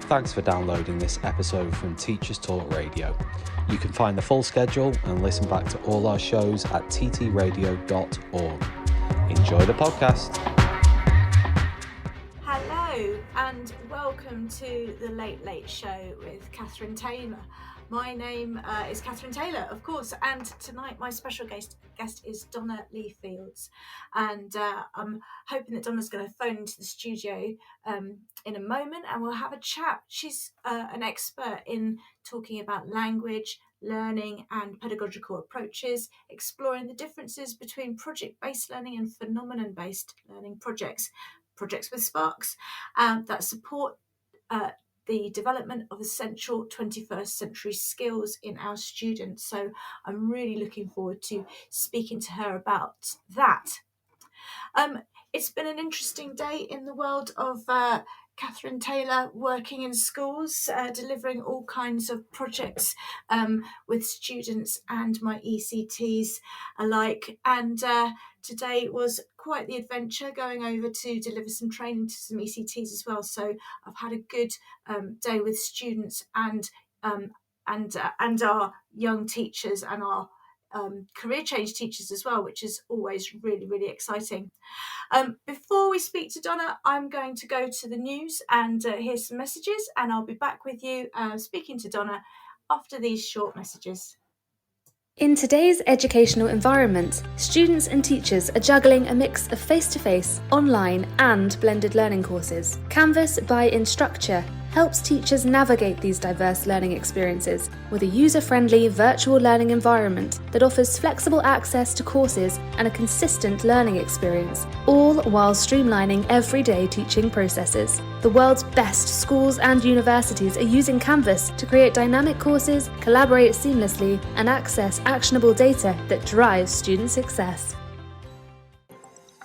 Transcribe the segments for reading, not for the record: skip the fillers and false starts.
Thanks for downloading this episode from Teachers Talk Radio. You can find the full schedule and listen back to all our shows at ttradio.org. Enjoy the podcast. Hello and welcome to the Late Late Show with Kathryn Taylor. My name is Kathryn Taylor, of course, and tonight my special guest is Donna Lee-Fields, and I'm hoping that Donna's going to phone into the studio in a moment and we'll have a chat. She's an expert in talking about language, learning and pedagogical approaches, exploring the differences between project-based learning and phenomenon-based learning projects with sparks that support the development of essential 21st century skills in our students. So I'm really looking forward to speaking to her about that. It's been an interesting day in the world of Kathryn Taylor working in schools, delivering all kinds of projects with students and my ECTs alike. And today was quite the adventure, going over to deliver some training to some ECTs as well. So I've had a good day with students and our young teachers and our career change teachers as well, which is always really, really exciting. Before we speak to Donna, I'm going to go to the news and hear some messages, and I'll be back with you speaking to Donna after these short messages. In today's educational environment, students and teachers are juggling a mix of face-to-face, online and blended learning courses. Canvas by Instructure helps teachers navigate these diverse learning experiences with a user-friendly virtual learning environment that offers flexible access to courses and a consistent learning experience, all while streamlining everyday teaching processes. The world's best schools and universities are using Canvas to create dynamic courses, collaborate seamlessly, and access actionable data that drives student success.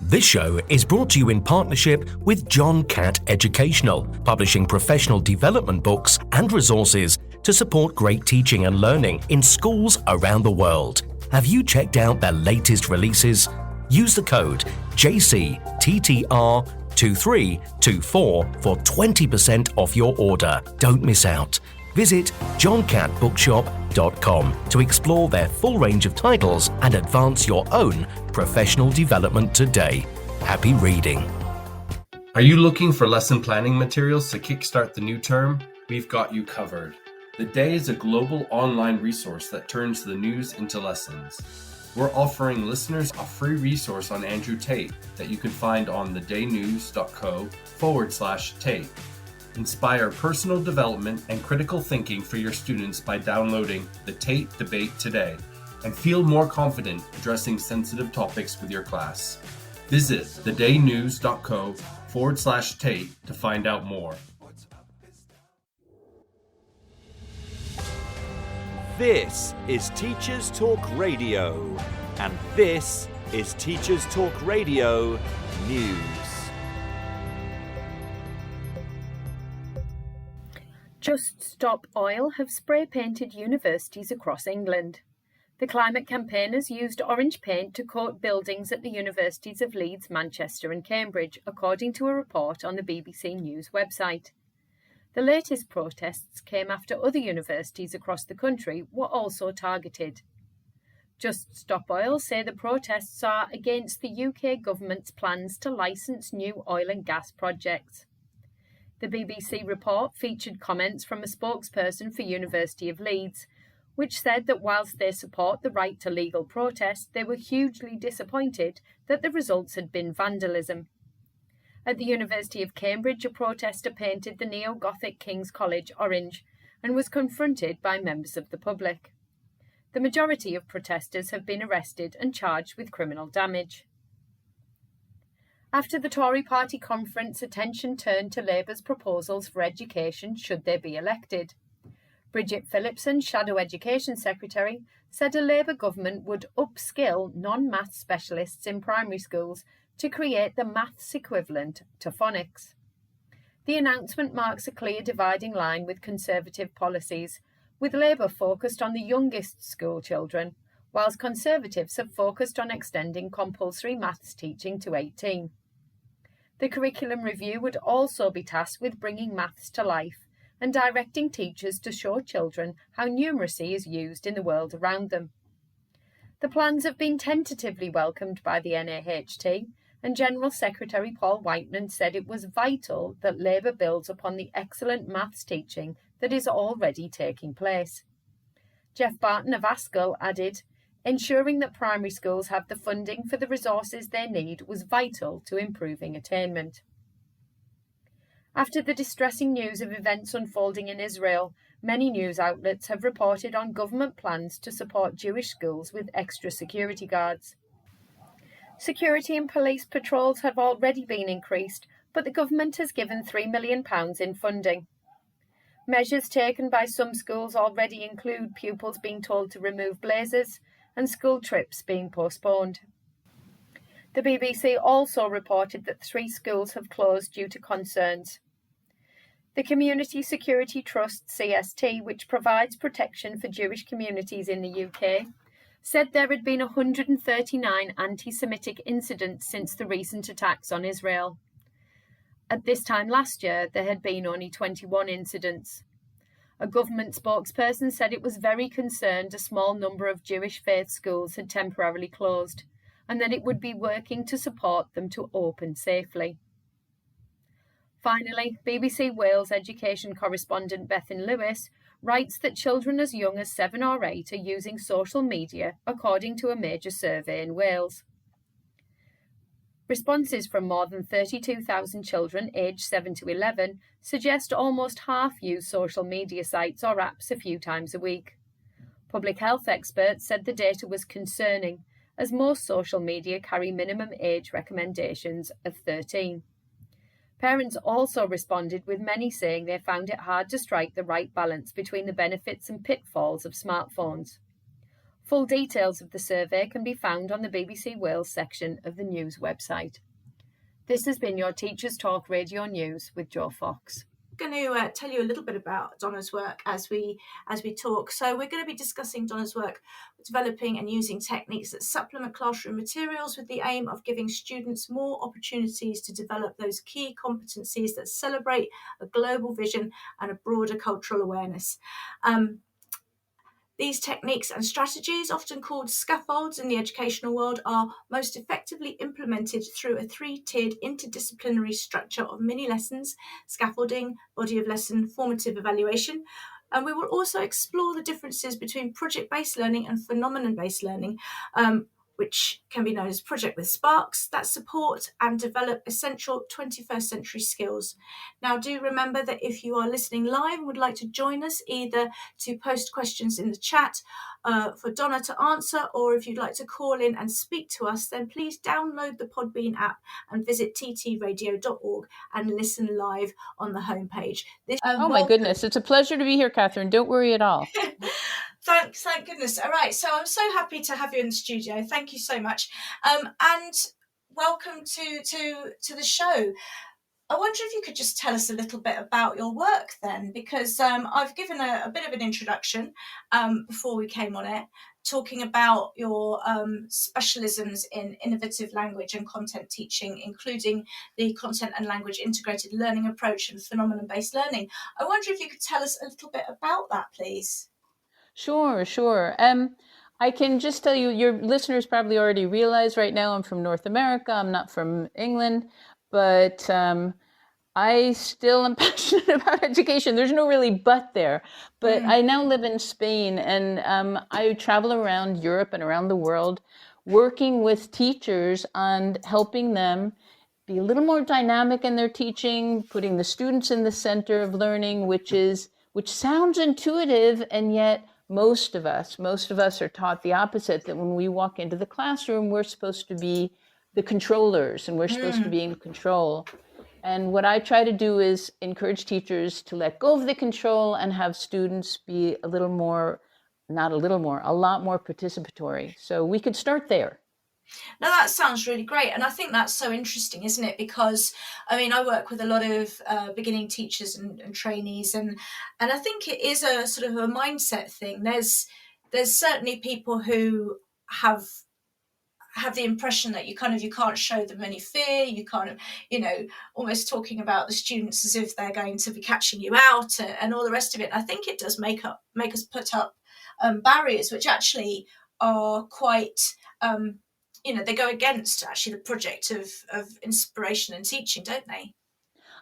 This show is brought to you in partnership with John Catt Educational, publishing professional development books and resources to support great teaching and learning in schools around the world. Have you checked out their latest releases? Use the code JCTTR2324 for 20% off your order. Don't miss out. Visit johncattbookshop.com to explore their full range of titles and advance your own professional development today. Happy reading. Are you looking for lesson planning materials to kickstart the new term? We've got you covered. The Day is a global online resource that turns the news into lessons. We're offering listeners a free resource on Andrew Tate that you can find on thedaynews.co/Tate. Inspire personal development and critical thinking for your students by downloading the Tate Debate today and feel more confident addressing sensitive topics with your class. Visit thedaynews.co/Tate to find out more. This is Teachers Talk Radio, and this is Teachers Talk Radio News. Just Stop Oil have spray-painted universities across England. The climate campaigners used orange paint to coat buildings at the universities of Leeds, Manchester and Cambridge, according to a report on the BBC News website. The latest protests came after other universities across the country were also targeted. Just Stop Oil say the protests are against the UK government's plans to licence new oil and gas projects. The BBC report featured comments from a spokesperson for University of Leeds, which said that whilst they support the right to legal protest, they were hugely disappointed that the results had been vandalism. At the University of Cambridge, a protester painted the neo-Gothic King's College orange and was confronted by members of the public. The majority of protesters have been arrested and charged with criminal damage. After the Tory party conference, attention turned to Labour's proposals for education should they be elected. Bridget Phillipson, Shadow Education Secretary, said a Labour government would upskill non-maths specialists in primary schools to create the maths equivalent to phonics. The announcement marks a clear dividing line with Conservative policies, with Labour focused on the youngest school children, whilst Conservatives have focused on extending compulsory maths teaching to 18. The curriculum review would also be tasked with bringing maths to life and directing teachers to show children how numeracy is used in the world around them. The plans have been tentatively welcomed by the NAHT, and General Secretary Paul Whiteman said it was vital that Labour builds upon the excellent maths teaching that is already taking place. Jeff Barton of Askell added, ensuring that primary schools have the funding for the resources they need was vital to improving attainment. After the distressing news of events unfolding in Israel, many news outlets have reported on government plans to support Jewish schools with extra security guards. Security and police patrols have already been increased, but the government has given £3 million in funding. Measures taken by some schools already include pupils being told to remove blazers and school trips being postponed. The BBC also reported that 3 schools have closed due to concerns. The Community Security Trust, CST, which provides protection for Jewish communities in the UK, said there had been 139 anti-Semitic incidents since the recent attacks on Israel. At this time last year, there had been only 21 incidents. A government spokesperson said it was very concerned a small number of Jewish faith schools had temporarily closed, and that it would be working to support them to open safely. Finally, BBC Wales education correspondent Bethan Lewis writes that children as young as 7 or 8 are using social media, according to a major survey in Wales. Responses from more than 32,000 children aged 7 to 11 suggest almost half use social media sites or apps a few times a week. Public health experts said the data was concerning, as most social media carry minimum age recommendations of 13. Parents also responded, with many saying they found it hard to strike the right balance between the benefits and pitfalls of smartphones. Full details of the survey can be found on the BBC Wales section of the news website. This has been your Teachers Talk Radio News with Jo Fox. I'm going to tell you a little bit about Donna's work as we talk. So we're going to be discussing Donna's work developing and using techniques that supplement classroom materials with the aim of giving students more opportunities to develop those key competencies that celebrate a global vision and a broader cultural awareness. These techniques and strategies, often called scaffolds in the educational world, are most effectively implemented through a 3-tiered interdisciplinary structure of mini lessons, scaffolding, body of lesson, formative evaluation. And we will also explore the differences between project-based learning and phenomenon-based learning, which can be known as Project with Sparks, that support and develop essential 21st century skills. Now, do remember that if you are listening live and would like to join us, either to post questions in the chat for Donna to answer, or if you'd like to call in and speak to us, then please download the Podbean app and visit ttradio.org and listen live on the homepage. My goodness, it's a pleasure to be here, Kathryn. Don't worry at all. Thank goodness. All right, so I'm so happy to have you in the studio. Thank you so much, and welcome to the show. I wonder if you could just tell us a little bit about your work then, because I've given a bit of an introduction before we came on it, talking about your specialisms in innovative language and content teaching, including the content and language integrated learning approach and phenomenon-based learning. I wonder if you could tell us a little bit about that, please. Sure. I can just tell you, your listeners probably already realize right now I'm from North America. I'm not from England, but I still am passionate about education. There's no really but there. But I now live in Spain, and I travel around Europe and around the world working with teachers on helping them be a little more dynamic in their teaching, putting the students in the center of learning, which sounds intuitive, and yet most of us are taught the opposite, that when we walk into the classroom, we're supposed to be the controllers and we're supposed to be in control. And what I try to do is encourage teachers to let go of the control and have students be a lot more participatory. So we could start there. Now that sounds really great, and I think that's so interesting, isn't it? Because I mean, I work with a lot of beginning teachers and trainees, and I think it is a sort of a mindset thing. There's certainly people who have have the impression that you can't show them any fear. You can't, almost talking about the students as if they're going to be catching you out and all the rest of it. I think it does make us put up barriers which actually are quite, they go against actually the project of inspiration and teaching, don't they?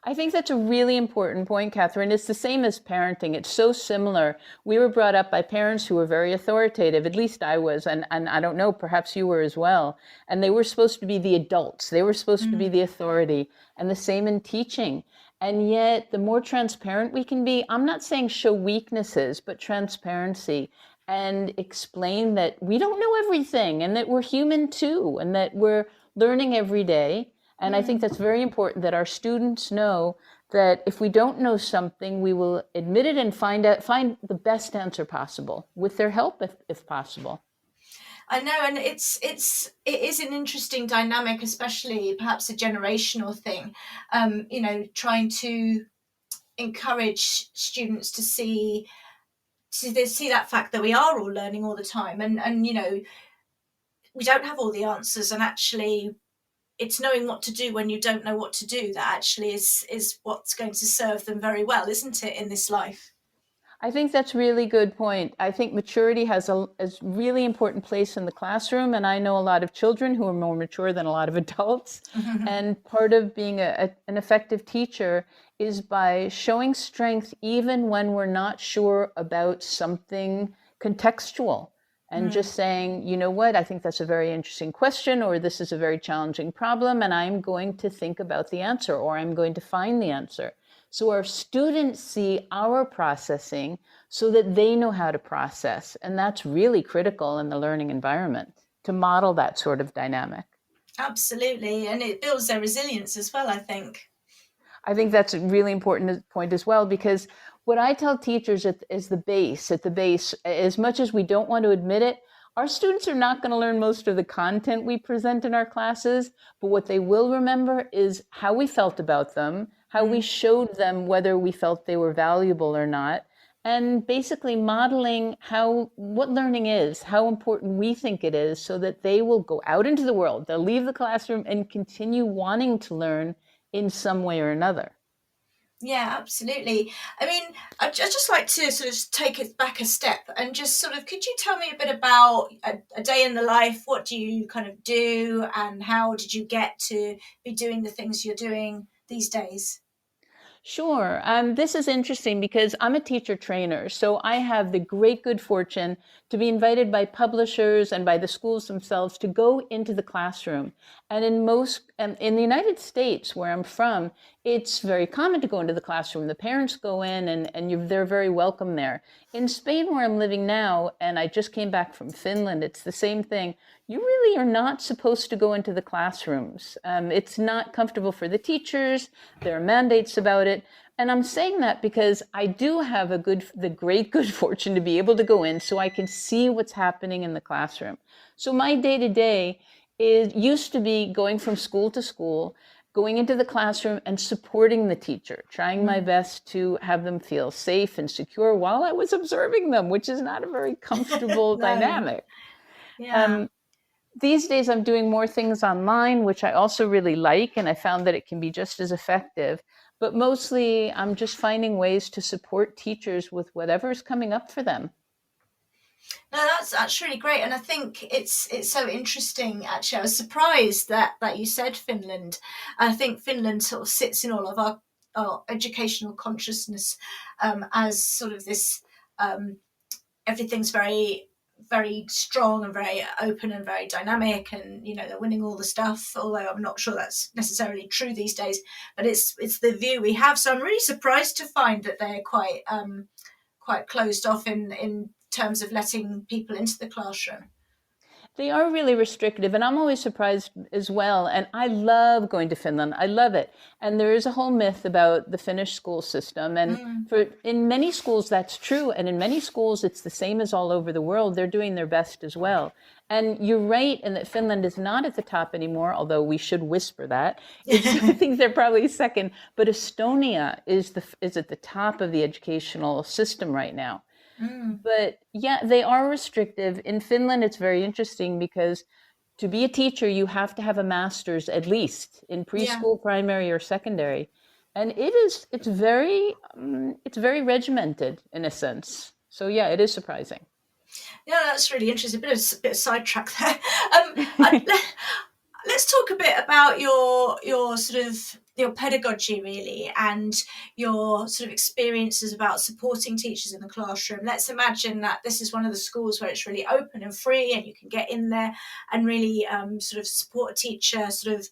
I think that's a really important point, Kathryn. It's the same as parenting. It's so similar. We were brought up by parents who were very authoritative. At least I was, and I don't know, perhaps you were as well. And they were supposed to be the adults. They were supposed to be the authority. And the same in teaching. And yet, the more transparent we can be, I'm not saying show weaknesses, but transparency, and explain that we don't know everything and that we're human too, and that we're learning every day. And I think that's very important, that our students know that if we don't know something, we will admit it and find the best answer possible with their help, if possible. I know, and it is an interesting dynamic, especially perhaps a generational thing. Trying to encourage students to see that fact that we are all learning all the time, and we don't have all the answers, and actually it's knowing what to do when you don't know what to do that actually is what's going to serve them very well, isn't it, in this life? I think that's a really good point. I think maturity has a really important place in the classroom, and I know a lot of children who are more mature than a lot of adults. And part of being an effective teacher is by showing strength even when we're not sure about something contextual. And just saying, you know what, I think that's a very interesting question, or this is a very challenging problem, and I'm going to think about the answer, or I'm going to find the answer. So our students see our processing so that they know how to process. And that's really critical in the learning environment, to model that sort of dynamic. Absolutely. And it builds their resilience as well, I think. I think that's a really important point as well, because what I tell teachers is at the base, as much as we don't want to admit it, our students are not going to learn most of the content we present in our classes, but what they will remember is how we felt about them, how we showed them whether we felt they were valuable or not, and basically modeling what learning is, how important we think it is, so that they will go out into the world, they'll leave the classroom and continue wanting to learn in some way or another. Yeah, absolutely. I mean, I'd just like to sort of take it back a step and just sort of, could you tell me a bit about a day in the life? What do you kind of do, and how did you get to be doing the things you're doing these days? Sure. This is interesting because I'm a teacher trainer, so I have the great good fortune to be invited by publishers and by the schools themselves to go into the classroom. And in the United States, where I'm from, it's very common to go into the classroom. The parents go in and they're very welcome there. In Spain, where I'm living now, and I just came back from Finland, it's the same thing. You really are not supposed to go into the classrooms. It's not comfortable for the teachers. There are mandates about it. And I'm saying that because I do have the great good fortune to be able to go in so I can see what's happening in the classroom. So my day-to-day used to be going from school to school, going into the classroom and supporting the teacher, trying my best to have them feel safe and secure while I was observing them, which is not a very comfortable dynamic. Yeah. These days, I'm doing more things online, which I also really like, and I found that it can be just as effective. But mostly, I'm just finding ways to support teachers with whatever's coming up for them. No, that's really great, and I think it's so interesting. Actually, I was surprised that you said Finland. I think Finland sort of sits in all of our educational consciousness as sort of this. Everything's very, very strong and very open and very dynamic, and they're winning all the stuff, although I'm not sure that's necessarily true these days, but it's the view we have. So I'm really surprised to find that they're quite closed off in terms of letting people into the classroom. They are really restrictive, and I'm always surprised as well. And I love going to Finland. I love it. And there is a whole myth about the Finnish school system. And in many schools, that's true. And in many schools, it's the same as all over the world. They're doing their best as well. And you're right in that Finland is not at the top anymore, although we should whisper that. I think they're probably second. But Estonia is at the top of the educational system right now. But yeah, they are restrictive. In Finland, it's very interesting because to be a teacher, you have to have a master's at least in preschool, primary, or secondary. And it's very regimented in a sense. So yeah, it is surprising. Yeah, that's really interesting. A bit of sidetrack there. Let's talk a bit about your sort of your pedagogy, really, and your sort of experiences about supporting teachers in the classroom. Let's imagine that this is one of the schools where it's really open and free, and you can get in there and really sort of support a teacher sort of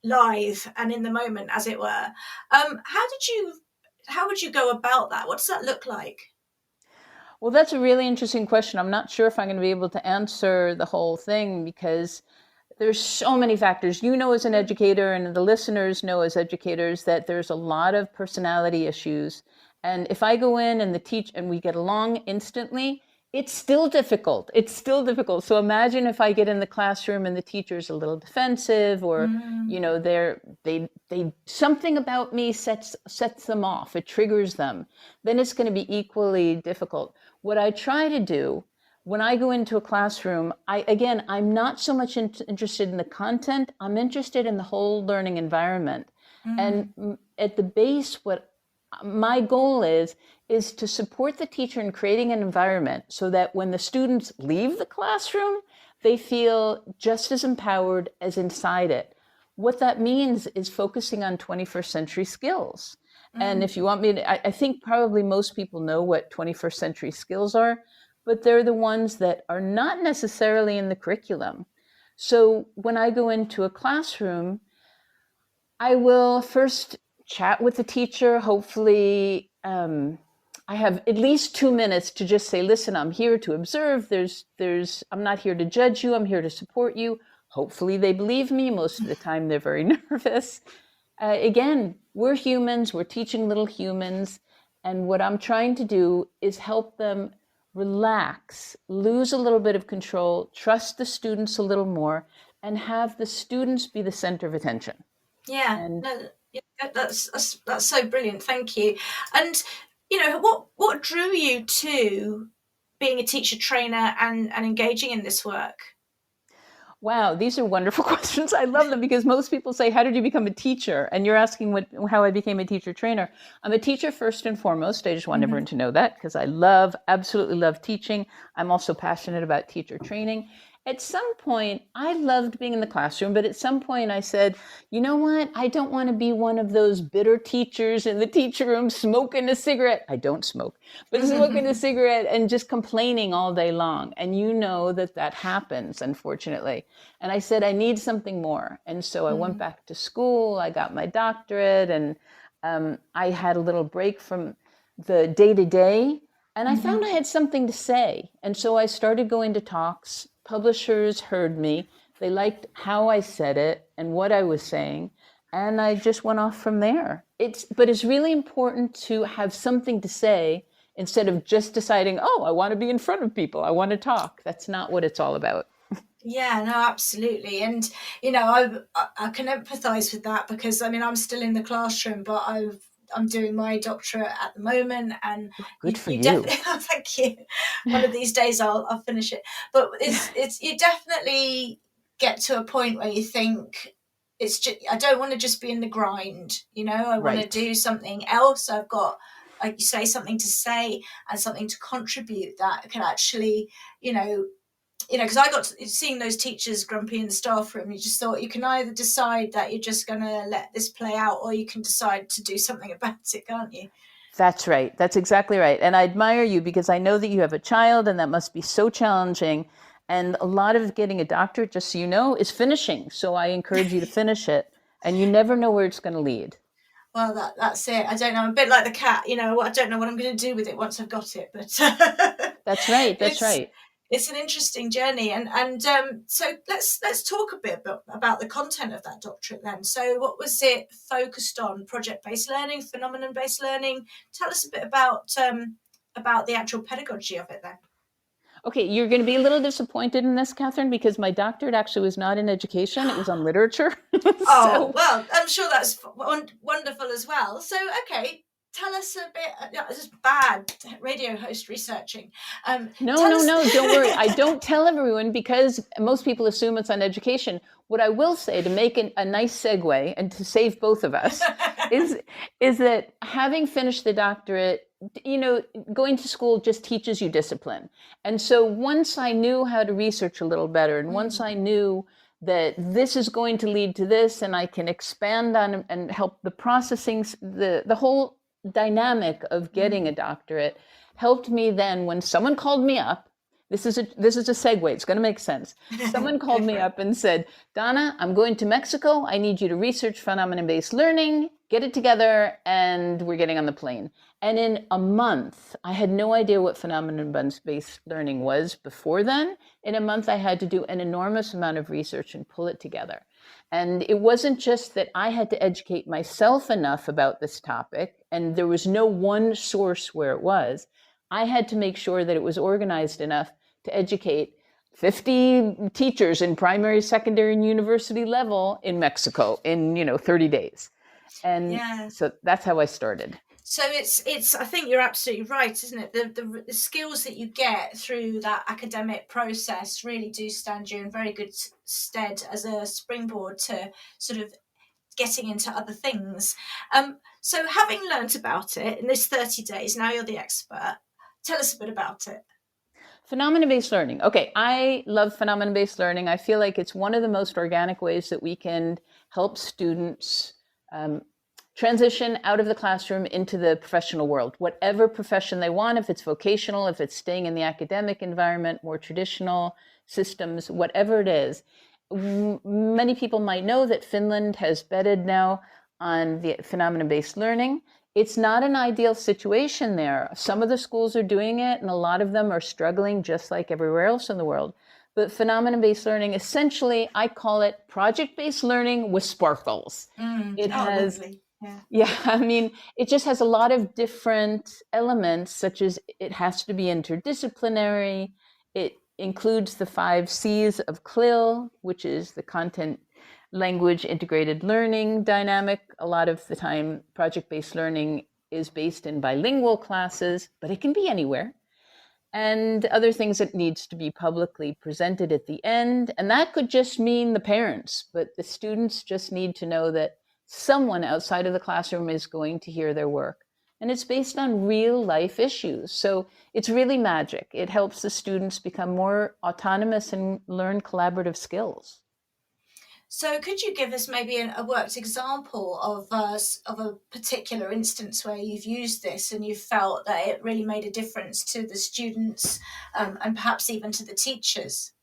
live and in the moment, as it were. How would you go about that? What does that look like? Well, that's a really interesting question. I'm not sure if I'm going to be able to answer the whole thing because there's so many factors. You know, as an educator, and the listeners know as educators, that there's a lot of personality issues. And if I go in and we get along instantly, it's still difficult. So imagine if I get in the classroom and the teacher's a little defensive, or you know, they something about me sets them off. It triggers them. Then it's going to be equally difficult. What I try to do when I go into a classroom, I'm not so much interested in the content. I'm interested in the whole learning environment. And at the base, what my goal is to support the teacher in creating an environment so that when the students leave the classroom, they feel just as empowered as inside it. What that means is focusing on 21st century skills. And if you want me to, I think probably most people know what 21st century skills are, but they're the ones that are not necessarily in the curriculum. So when I go into a classroom, I will first chat with the teacher. Hopefully, I have at least 2 minutes to just say, listen, I'm here to observe. I'm not here to judge you. I'm here to support you. Hopefully they believe me. Most of the time they're very nervous. Again, we're humans. We're teaching little humans. And what I'm trying to do is help them relax, lose a little bit of control, trust the students a little more, and have the students be the center of attention. Yeah, that's so brilliant. Thank you. And you know, what drew you to being a teacher trainer and engaging in this work? Wow, these are wonderful questions. I love them because most people say, how did you become a teacher? And you're asking how I became a teacher trainer. I'm a teacher first and foremost. I just want everyone to know that because I absolutely love teaching. I'm also passionate about teacher training. At some point, I loved being in the classroom, but at some point I said, you know what? I don't want to be one of those bitter teachers in the teacher room smoking a cigarette. I don't smoke, but smoking a cigarette and just complaining all day long. And you know that happens, unfortunately. And I said, I need something more. And so I went back to school, I got my doctorate, and I had a little break from the day-to-day. And I found I had something to say. And so I started going to talks. Publishers heard me. They liked how I said it and what I was saying. And I just went off from there. But it's really important to have something to say instead of just deciding, oh, I want to be in front of people. I want to talk. That's not what it's all about. Yeah, no, absolutely. And, you know, I can empathize with that because, I mean, I'm still in the classroom, but I'm doing my doctorate at the moment, and good for you. Thank you. One of these days I'll finish it. But it's you definitely get to a point where you think it's just, I don't want to just be in the grind. You know, I want to do something else. I've got, like you say, something to say and something to contribute that can actually, you know, because I got seeing those teachers grumpy in the staff room, you just thought you can either decide that you're just going to let this play out, or you can decide to do something about it, can't you? That's right. That's exactly right. And I admire you because I know that you have a child and that must be so challenging. And a lot of getting a doctorate, just so you know, is finishing. So I encourage you to finish it. And you never know where it's going to lead. Well, that's it. I don't know. I'm a bit like the cat, you know, I don't know what I'm going to do with it once I've got it. But That's right. That's right. It's an interesting journey, and so let's talk a bit about the content of that doctorate then. So what was it focused on? Project-based learning, phenomenon-based learning? Tell us a bit about the actual pedagogy of it then. Okay, you're going to be a little disappointed in this, Kathryn, because my doctorate actually was not in education. It was on literature. Oh, well, I'm sure that's wonderful as well. So, okay, tell us a bit. This is bad radio host researching. No, tell us- don't worry. I don't tell everyone because most people assume it's on education. What I will say to make a nice segue and to save both of us is that having finished the doctorate, going to school just teaches you discipline. And so once I knew how to research a little better, and once I knew that this is going to lead to this, and I can expand on and help the processing, the whole dynamic of getting a doctorate helped me then when someone called me up. This is a segue. It's going to make sense. Someone called me up and said, Donna, I'm going to Mexico. I need you to research phenomenon-based learning, get it together, and we're getting on the plane. And in a month, I had no idea what phenomenon-based learning was before then. In a month, I had to do an enormous amount of research and pull it together. And it wasn't just that I had to educate myself enough about this topic, and there was no one source where it was. I had to make sure that it was organized enough to educate 50 teachers in primary, secondary, and university level in Mexico in 30 days. And so that's how I started. So it's I think you're absolutely right, isn't it? The skills that you get through that academic process really do stand you in very good stead as a springboard to sort of getting into other things. So having learnt about it in this 30 days, now you're the expert. Tell us a bit about it. Phenomenon-based learning. Okay, I love phenomenon-based learning. I feel like it's one of the most organic ways that we can help students transition out of the classroom into the professional world, whatever profession they want, if it's vocational, if it's staying in the academic environment, more traditional systems, whatever it is. Many people might know that Finland has betted now on the phenomenon-based learning. It's not an ideal situation there. Some of the schools are doing it, and a lot of them are struggling just like everywhere else in the world. But phenomenon-based learning, essentially, I call it project-based learning with sparkles. It has, lovely. I mean, it just has a lot of different elements, such as it has to be interdisciplinary. It includes the 5 C's of CLIL, which is the content, language, integrated learning dynamic. A lot of the time, project-based learning is based in bilingual classes, but it can be anywhere. And other things that needs to be publicly presented at the end. And that could just mean the parents, but the students just need to know that someone outside of the classroom is going to hear their work. And it's based on real life issues. So it's really magic. It helps the students become more autonomous and learn collaborative skills. So could you give us maybe a worked example of a particular instance where you've used this and you felt that it really made a difference to the students and perhaps even to the teachers?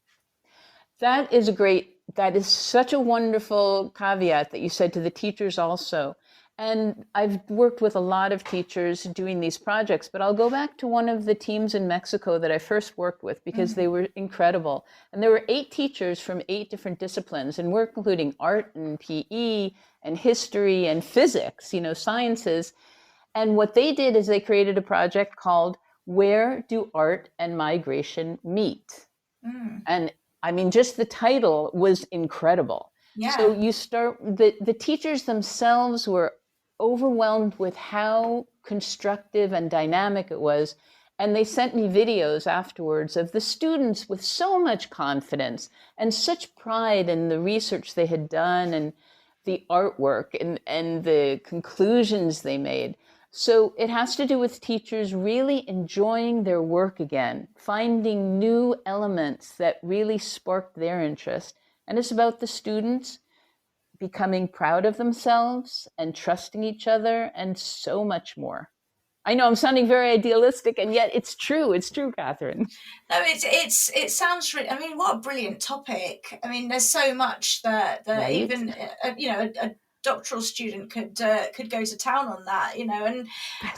That is such a wonderful caveat that you said to the teachers also. And I've worked with a lot of teachers doing these projects, but I'll go back to one of the teams in Mexico that I first worked with because they were incredible. And there were 8 teachers from 8 different disciplines, and we're including art and PE and history and physics, sciences. And what they did is they created a project called Where Do Art and Migration Meet? And I mean, just the title was incredible. Yeah. So you start, the teachers themselves were overwhelmed with how constructive and dynamic it was. And they sent me videos afterwards of the students with so much confidence and such pride in the research they had done and the artwork and the conclusions they made. So it has to do with teachers really enjoying their work again, finding new elements that really sparked their interest. And it's about the students becoming proud of themselves and trusting each other and so much more. I know I'm sounding very idealistic, and yet it's true. It's true, Kathryn. No, it sounds really. I mean, what a brilliant topic. I mean, there's so much that Right? even a doctoral student could go to town on that, and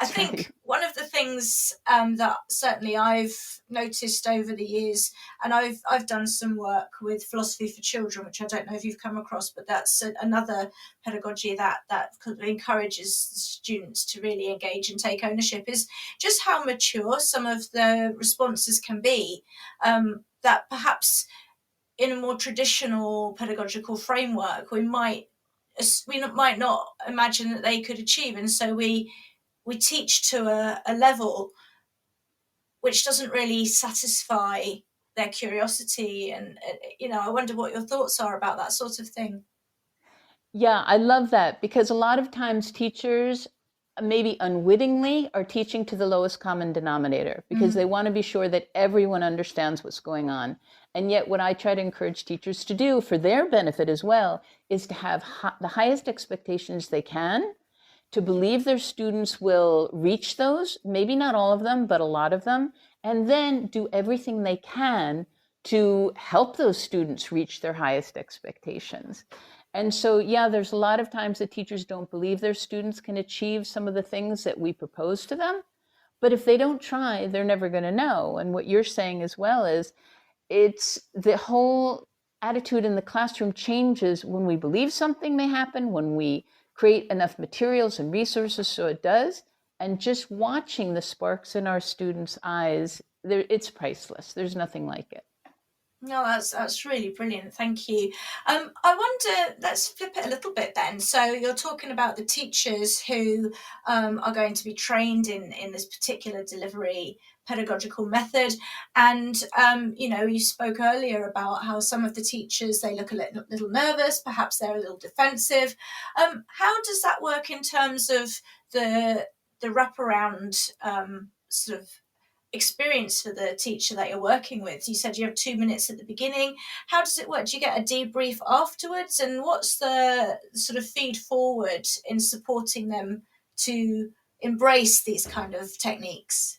I think right. one of the things that certainly I've noticed over the years, and I've done some work with philosophy for children, which I don't know if you've come across, but that's another pedagogy that encourages students to really engage and take ownership, is just how mature some of the responses can be, that perhaps in a more traditional pedagogical framework we might not imagine that they could achieve. And so we we teach to a level which doesn't really satisfy their curiosity. And, I wonder what your thoughts are about that sort of thing. Yeah, I love that, because a lot of times teachers, maybe unwittingly, are teaching to the lowest common denominator because they want to be sure that everyone understands what's going on. And yet what I try to encourage teachers to do for their benefit as well is to have the highest expectations they can, to believe their students will reach those, maybe not all of them, but a lot of them, and then do everything they can to help those students reach their highest expectations. And so, yeah, there's a lot of times that teachers don't believe their students can achieve some of the things that we propose to them. But if they don't try, they're never going to know. And what you're saying as well is it's the whole attitude in the classroom changes when we believe something may happen, when we create enough materials and resources so it does. And just watching the sparks in our students' eyes, it's priceless. There's nothing like it. No, that's really brilliant. Thank you. I wonder, let's flip it a little bit then. So you're talking about the teachers who are going to be trained in this particular delivery pedagogical method. And, you spoke earlier about how some of the teachers, they look a little nervous, perhaps they're a little defensive. How does that work in terms of the wraparound sort of experience for the teacher that you're working with? You said you have 2 minutes at the beginning. How does it work? Do you get a debrief afterwards? And what's the sort of feed forward in supporting them to embrace these kind of techniques?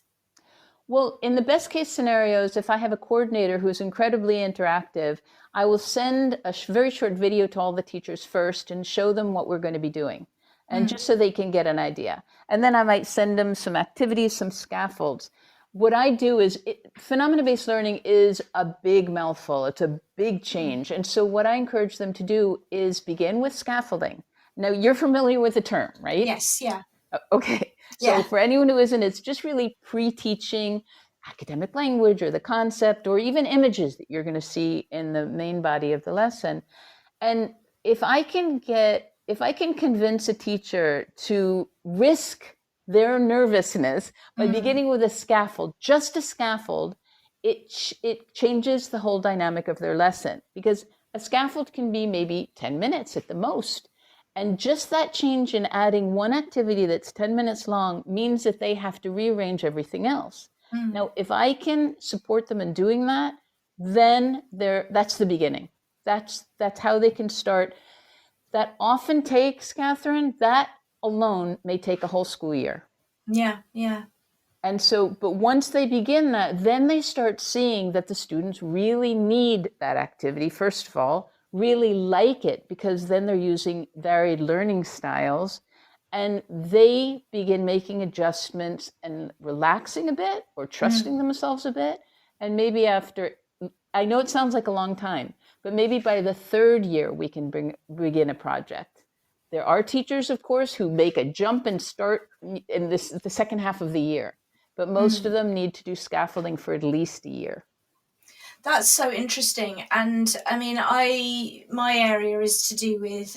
Well, in the best case scenarios, if I have a coordinator who's incredibly interactive, I will send a very short video to all the teachers first and show them what we're going to be doing, and just so they can get an idea. And then I might send them some activities, some scaffolds. What I do is, phenomena-based learning is a big mouthful. It's a big change. And so what I encourage them to do is begin with scaffolding. Now, you're familiar with the term, right? Yes, yeah. Okay. So for anyone who isn't, it's just really pre-teaching academic language or the concept or even images that you're going to see in the main body of the lesson. And if I can convince a teacher to risk their nervousness by beginning with a scaffold, just a scaffold, it changes the whole dynamic of their lesson, because a scaffold can be maybe 10 minutes at the most. And just that change in adding one activity that's 10 minutes long means that they have to rearrange everything else. Now, if I can support them in doing that, then that's the beginning. That's how they can start. That often takes, Kathryn, that alone may take a whole school year. Yeah. And so, but once they begin that, then they start seeing that the students really need that activity, first of all, really like it, because then they're using varied learning styles, and they begin making adjustments and relaxing a bit or trusting themselves a bit. And maybe after, I know it sounds like a long time, but maybe by the third year, we can begin a project. There are teachers, of course, who make a jump and start in the second half of the year, but most of them need to do scaffolding for at least a year. That's so interesting. And I mean, my area is to do with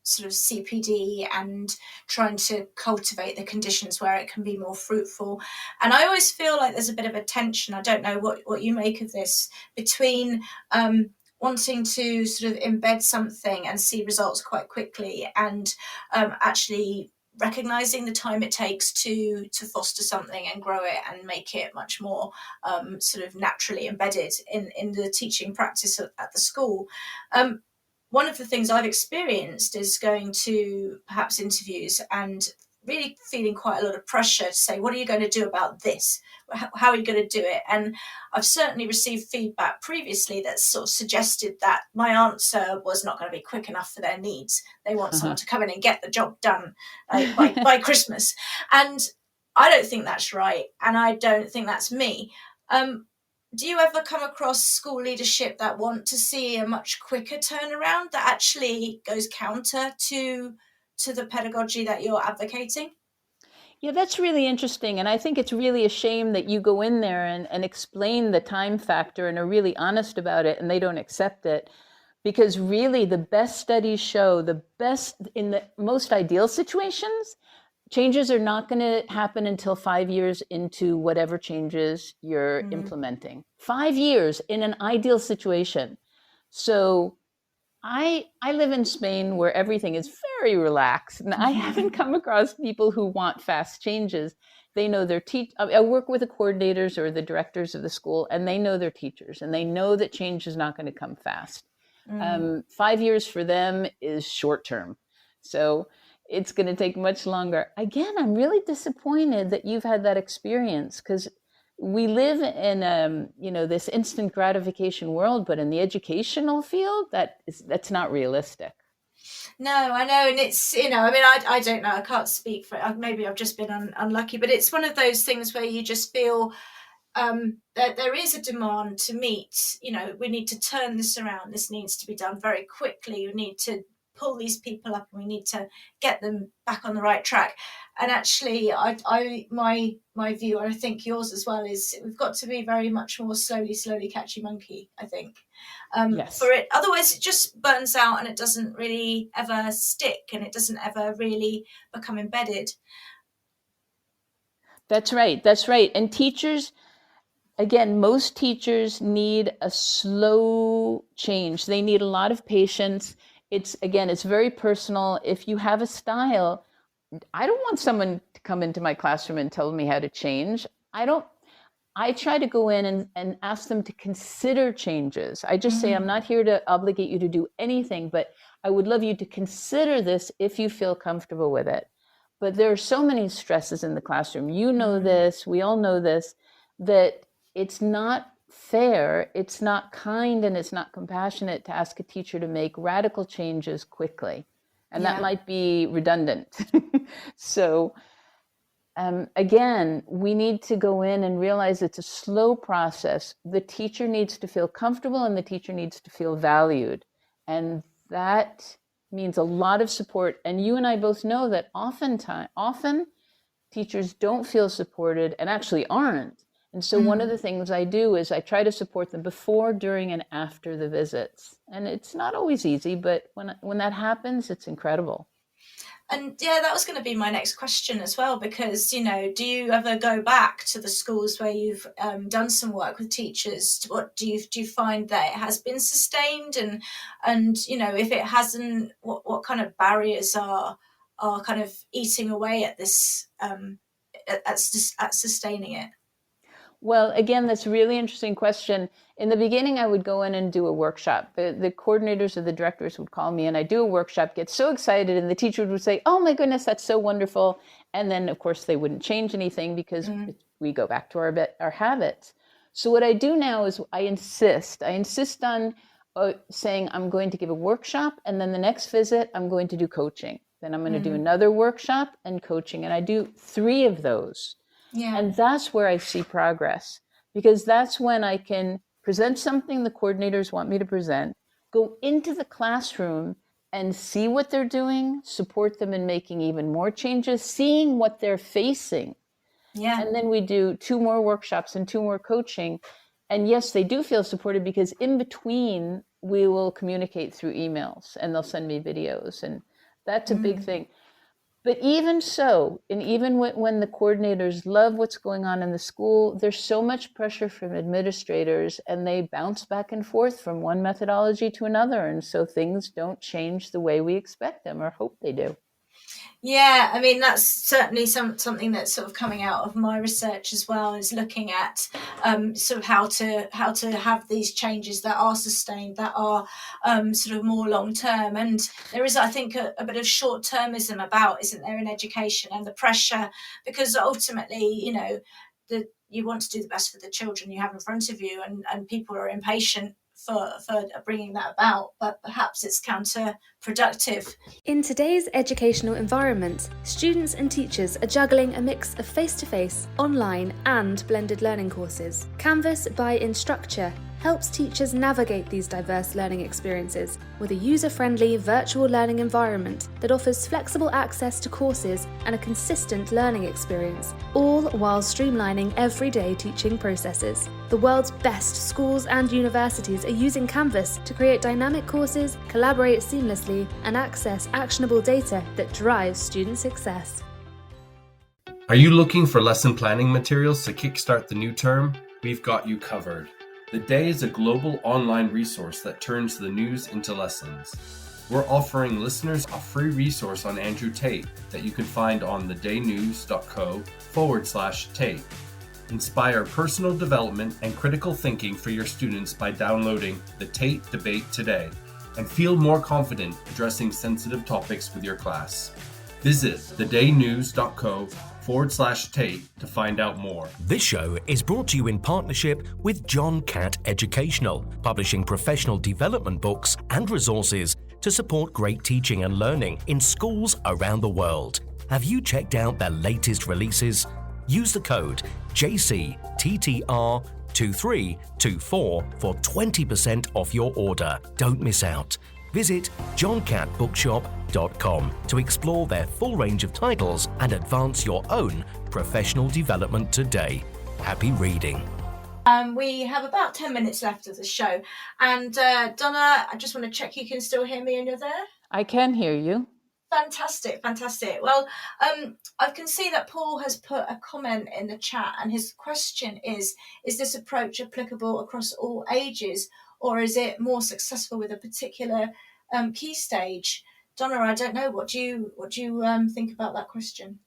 sort of CPD and trying to cultivate the conditions where it can be more fruitful. And I always feel like there's a bit of a tension, I don't know what you make of this, between wanting to sort of embed something and see results quite quickly, and actually recognizing the time it takes to foster something and grow it and make it much more sort of naturally embedded in the teaching practice at the school. One of the things I've experienced is going to perhaps interviews and really feeling quite a lot of pressure to say, what are you going to do about this? How are you going to do it? And I've certainly received feedback previously that sort of suggested that my answer was not going to be quick enough for their needs. They want someone to come in and get the job done by Christmas. And I don't think that's right. And I don't think that's me. Do you ever come across school leadership that want to see a much quicker turnaround that actually goes counter to the pedagogy that you're advocating? Yeah, that's really interesting. And I think it's really a shame that you go in there and explain the time factor and are really honest about it, and they don't accept it. Because really the best studies show, in the most ideal situations, changes are not going to happen until 5 years into whatever changes you're implementing. 5 years in an ideal situation. So I live in Spain where everything is very relaxed, and I haven't come across people who want fast changes. They know their I work with the coordinators or the directors of the school, and they know their teachers, and they know that change is not going to come fast. 5 years for them is short term. So it's going to take much longer. Again, I'm really disappointed that you've had that experience, because we live in this instant gratification world, but in the educational field, that's not realistic. No, I know. And it's, I don't know. I can't speak for it. Maybe I've just been unlucky, but it's one of those things where you just feel that there is a demand to meet. We need to turn this around. This needs to be done very quickly. We need to pull these people up, and we need to get them back on the right track. And actually, my view, and I think yours as well, is we've got to be very much more slowly catchy monkey, I think. Yes. For it, otherwise it just burns out and it doesn't really ever stick, and it doesn't ever really become embedded. That's right. And teachers, again, most teachers need a slow change. They need a lot of patience. It's very personal. If you have a style, I don't want someone to come into my classroom and tell me how to change. I try to go in and ask them to consider changes. I just say, I'm not here to obligate you to do anything, but I would love you to consider this if you feel comfortable with it. But there are so many stresses in the classroom. You know this, we all know this, that it's not fair, it's not kind, and it's not compassionate to ask a teacher to make radical changes quickly. And that might be redundant. So again, we need to go in and realize it's a slow process. The teacher needs to feel comfortable, and the teacher needs to feel valued. And that means a lot of support. And you and I both know that often teachers don't feel supported and actually aren't. And so one of the things I do is I try to support them before, during, and after the visits. And it's not always easy, but when that happens, it's incredible. And that was going to be my next question as well, because, do you ever go back to the schools where you've done some work with teachers? What do you find that it has been sustained? And if it hasn't, what kind of barriers are kind of eating away at this, at sustaining it? Well, again, that's a really interesting question. In the beginning, I would go in and do a workshop. The coordinators or the directors would call me, and I'd do a workshop, get so excited, and the teacher would say, oh my goodness, that's so wonderful. And then, of course, they wouldn't change anything because we go back to our habits. So what I do now is I insist on saying I'm going to give a workshop, and then the next visit, I'm going to do coaching. Then I'm going to do another workshop and coaching, and I do 3 of those. Yeah. And that's where I see progress, because that's when I can present something the coordinators want me to present, go into the classroom and see what they're doing, support them in making even more changes, seeing what they're facing. Yeah. And then we do 2 more workshops and 2 more coaching. And yes, they do feel supported, because in between we will communicate through emails, and they'll send me videos, and that's a big thing. But even so, and even when the coordinators love what's going on in the school, there's so much pressure from administrators, and they bounce back and forth from one methodology to another. And so things don't change the way we expect them or hope they do. Yeah, I mean, that's certainly something that's sort of coming out of my research as well, is looking at sort of how to have these changes that are sustained, that are sort of more long term. And there is, I think, a bit of short termism about, isn't there, in education, and the pressure, because ultimately, you want to do the best for the children you have in front of you, and people are impatient for bringing that about, but perhaps it's counterproductive. In today's educational environment, students and teachers are juggling a mix of face-to-face, online, and blended learning courses. Canvas by Instructure helps teachers navigate these diverse learning experiences with a user-friendly virtual learning environment that offers flexible access to courses and a consistent learning experience, all while streamlining everyday teaching processes. The world's best schools and universities are using Canvas to create dynamic courses, collaborate seamlessly, and access actionable data that drives student success. Are you looking for lesson planning materials to kickstart the new term? We've got you covered. The Day is a global online resource that turns the news into lessons. We're offering listeners a free resource on Andrew Tate that you can find on thedaynews.co/Tate. Inspire personal development and critical thinking for your students by downloading the Tate Debate today and feel more confident addressing sensitive topics with your class. Visit thedaynews.co/Tate to find out more. This show is brought to you in partnership with John Catt Educational, publishing professional development books and resources to support great teaching and learning in schools around the world. Have you checked out their latest releases? Use the code JCTTR2324 for 20% off your order. Don't miss out. Visit johncattbookshop.com to explore their full range of titles and advance your own professional development today. Happy reading. We have about 10 minutes left of the show. And Donna, I just want to check you can still hear me and you're there? I can hear you. Fantastic. Well, I can see that Paul has put a comment in the chat, and his question is this approach applicable across all ages, or is it more successful with a particular key stage? Donna, I don't know. What do you think about that question?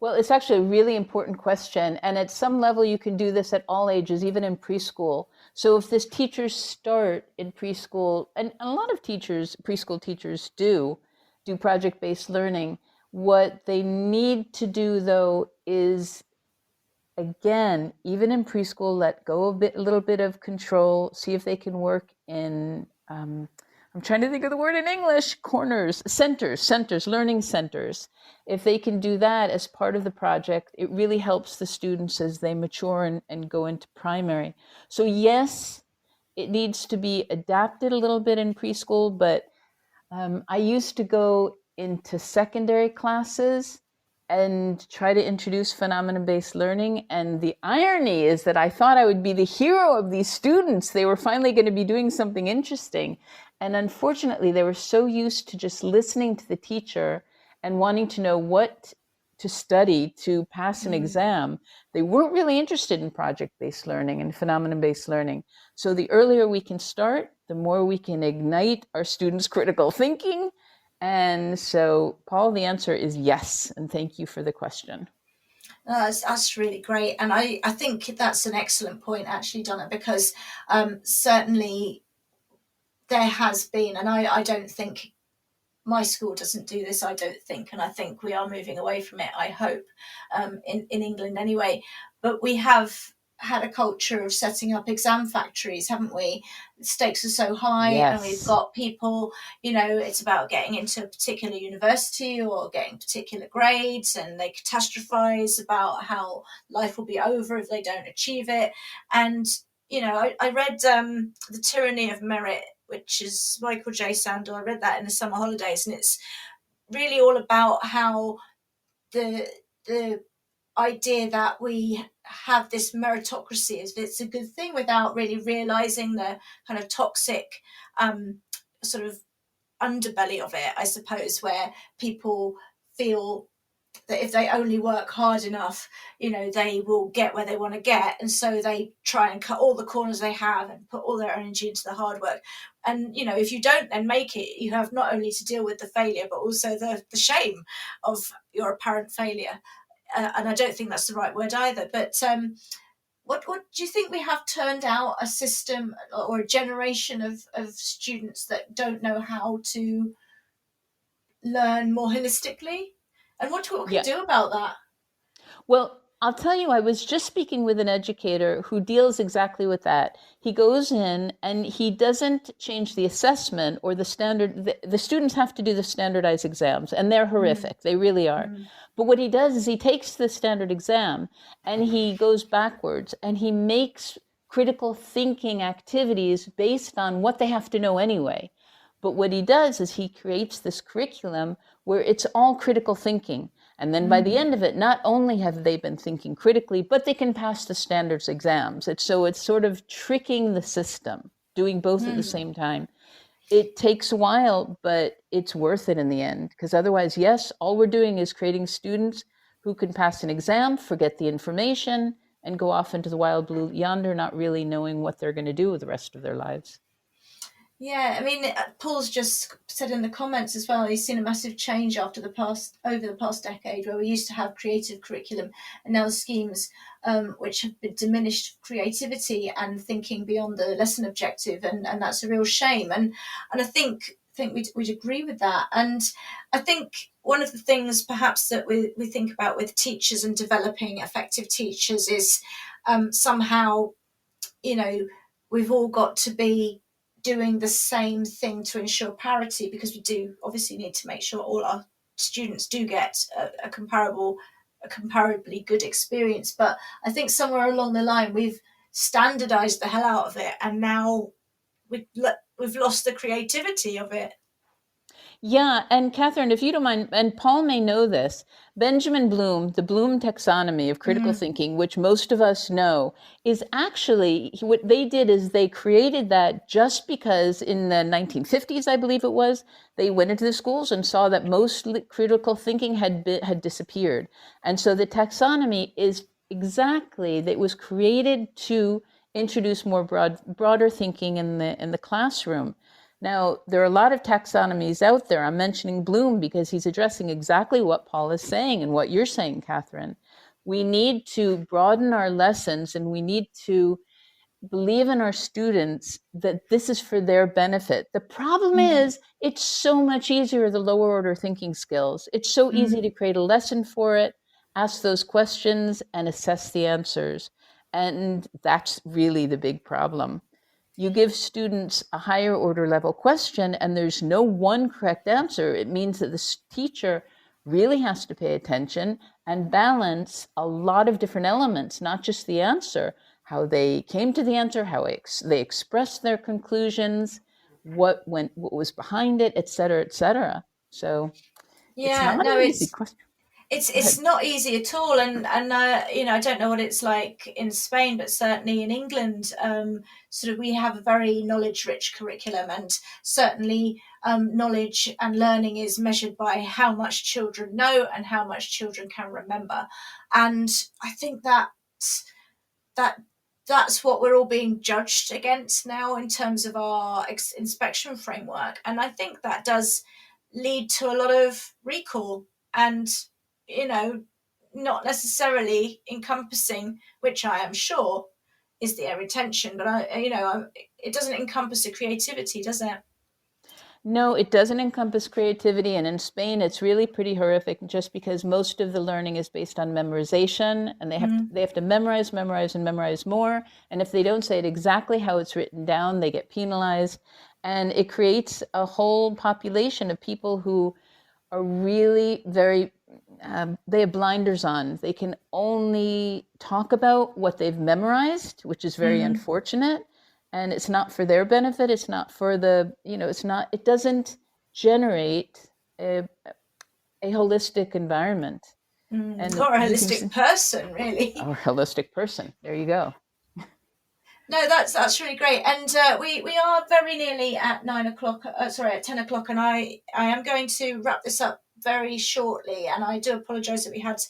Well, it's actually a really important question. And at some level, you can do this at all ages, even in preschool. So if this teachers start in preschool, and a lot of preschool teachers do project-based learning, what they need to do, though, is, again, even in preschool, let go a little bit of control, see if they can work in, I'm trying to think of the word in English, centers, learning centers. If they can do that as part of the project, it really helps the students as they mature and go into primary. So yes, it needs to be adapted a little bit in preschool, but I used to go into secondary classes and try to introduce phenomenon-based learning. And the irony is that I thought I would be the hero of these students. They were finally going to be doing something interesting. And unfortunately, they were so used to just listening to the teacher and wanting to know what to study to pass an exam. They weren't really interested in project-based learning and phenomenon-based learning. So the earlier we can start, the more we can ignite our students' critical thinking. And so, Paul, the answer is yes. And thank you for the question. That's really great. And I think that's an excellent point, actually, Donna, because certainly there has been, and I don't think my school doesn't do this, I don't think, and I think we are moving away from it, I hope, in England anyway. But we have had a culture of setting up exam factories, haven't we? The stakes are so high, Yes. And we've got people, it's about getting into a particular university or getting particular grades, and they catastrophize about how life will be over if they don't achieve it. And, I read The Tyranny of Merit, which is Michael J. Sandel. I read that in the summer holidays, and it's really all about how the idea that we have this meritocracy is it's a good thing without really realizing the kind of toxic sort of underbelly of it, I suppose, where people feel that if they only work hard enough, they will get where they want to get. And so they try and cut all the corners they have and put all their energy into the hard work. And, if you don't then make it, you have not only to deal with the failure, but also the shame of your apparent failure. And I don't think that's the right word either. But what do you think we have turned out a system or a generation of students that don't know how to learn more holistically? And what can we do about that? Well, I'll tell you, I was just speaking with an educator who deals exactly with that. He goes in and he doesn't change the assessment or the standard. The students have to do the standardized exams, and they're horrific. They really are. But what he does is he takes the standard exam and he goes backwards and he makes critical thinking activities based on what they have to know anyway. But what he does is he creates this curriculum where it's all critical thinking. And then by the end of it, not only have they been thinking critically, but they can pass the standards exams. It's sort of tricking the system, doing both at the same time. It takes a while, but it's worth it in the end. Because otherwise, yes, all we're doing is creating students who can pass an exam, forget the information, and go off into the wild blue yonder, not really knowing what they're going to do with the rest of their lives. Yeah, I mean, Paul's just said in the comments as well, he's seen a massive change over the past decade, where we used to have creative curriculum, and now the schemes which have been diminished creativity and thinking beyond the lesson objective, and that's a real shame. And I think we'd agree with that. And I think one of the things perhaps that we think about with teachers and developing effective teachers is somehow, we've all got to be doing the same thing to ensure parity, because we do obviously need to make sure all our students do get a comparably good experience. But I think somewhere along the line we've standardized the hell out of it, and now we've lost the creativity of it. Yeah, and Kathryn, if you don't mind, and Paul may know this, Benjamin Bloom, the Bloom taxonomy of critical thinking, which most of us know, is actually, what they did is they created that just because in the 1950s, I believe it was, they went into the schools and saw that most critical thinking had disappeared. And so the taxonomy is exactly, that was created to introduce more broader thinking in the classroom. Now, there are a lot of taxonomies out there. I'm mentioning Bloom because he's addressing exactly what Paul is saying and what you're saying, Kathryn. We need to broaden our lessons, and we need to believe in our students that this is for their benefit. The problem is it's so much easier, the lower order thinking skills. It's so easy to create a lesson for it, ask those questions, and assess the answers. And that's really the big problem. You give students a higher order level question and there's no one correct answer. It means that the teacher really has to pay attention and balance a lot of different elements, not just the answer, how they came to the answer, how they expressed their conclusions, what was behind it, et cetera, et cetera. So it's not an easy question. It's not easy at all, and I don't know what it's like in Spain, but certainly in England, sort of we have a very knowledge-rich curriculum, and certainly knowledge and learning is measured by how much children know and how much children can remember, and I think that's what we're all being judged against now in terms of our inspection framework, and I think that does lead to a lot of recall and not necessarily encompassing, which I am sure is the retention, but it doesn't encompass the creativity, does it? No, it doesn't encompass creativity. And in Spain, it's really pretty horrific just because most of the learning is based on memorization, and they have to memorize, and memorize more. And if they don't say it exactly how it's written down, they get penalized. And it creates a whole population of people who are really very, they have blinders on. They can only talk about what they've memorized, which is very unfortunate. And it's not for their benefit. It's not for it doesn't generate a holistic environment. And or a holistic person, really. Or a holistic person. There you go. No, that's really great, and we are very nearly at 9 o'clock. At 10 o'clock, and I am going to wrap this up very shortly. And I do apologise that we had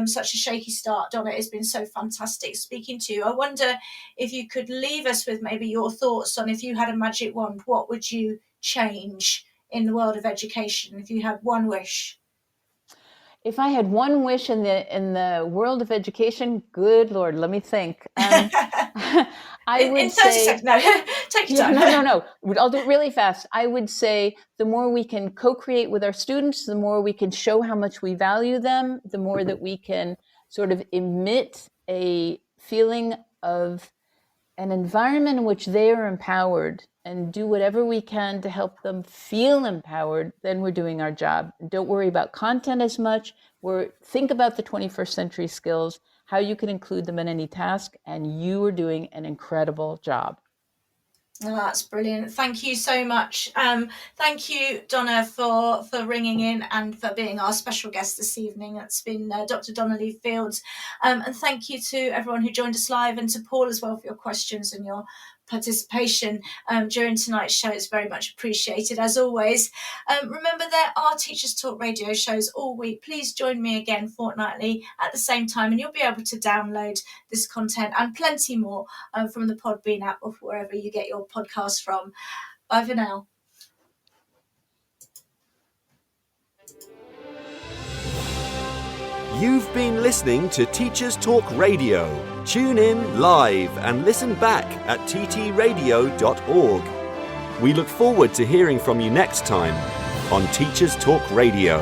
such a shaky start. Donna, it's been so fantastic speaking to you. I wonder if you could leave us with maybe your thoughts on, if you had a magic wand, what would you change in the world of education if you had one wish? If I had one wish in the world of education, good Lord, let me think. I would say, no, take your time. No. I'll do it really fast. I would say the more we can co-create with our students, the more we can show how much we value them, the more that we can sort of emit a feeling of an environment in which they are empowered, and do whatever we can to help them feel empowered, then we're doing our job. Don't worry about content as much. Think about the 21st century skills, how you can include them in any task, and you are doing an incredible job. Oh, that's brilliant. Thank you so much. Thank you, Donna, for ringing in and for being our special guest this evening. That's been Dr. Donna Lee Fields. And thank you to everyone who joined us live, and to Paul as well for your questions and your participation during tonight's show is very much appreciated, as always. Remember, there are Teachers Talk radio shows all week. Please join me again fortnightly at the same time, and you'll be able to download this content and plenty more from the Podbean app or wherever you get your podcasts from. Bye for now. You've been listening to Teachers Talk Radio. Tune in live and listen back at ttradio.org. We look forward to hearing from you next time on Teachers Talk Radio.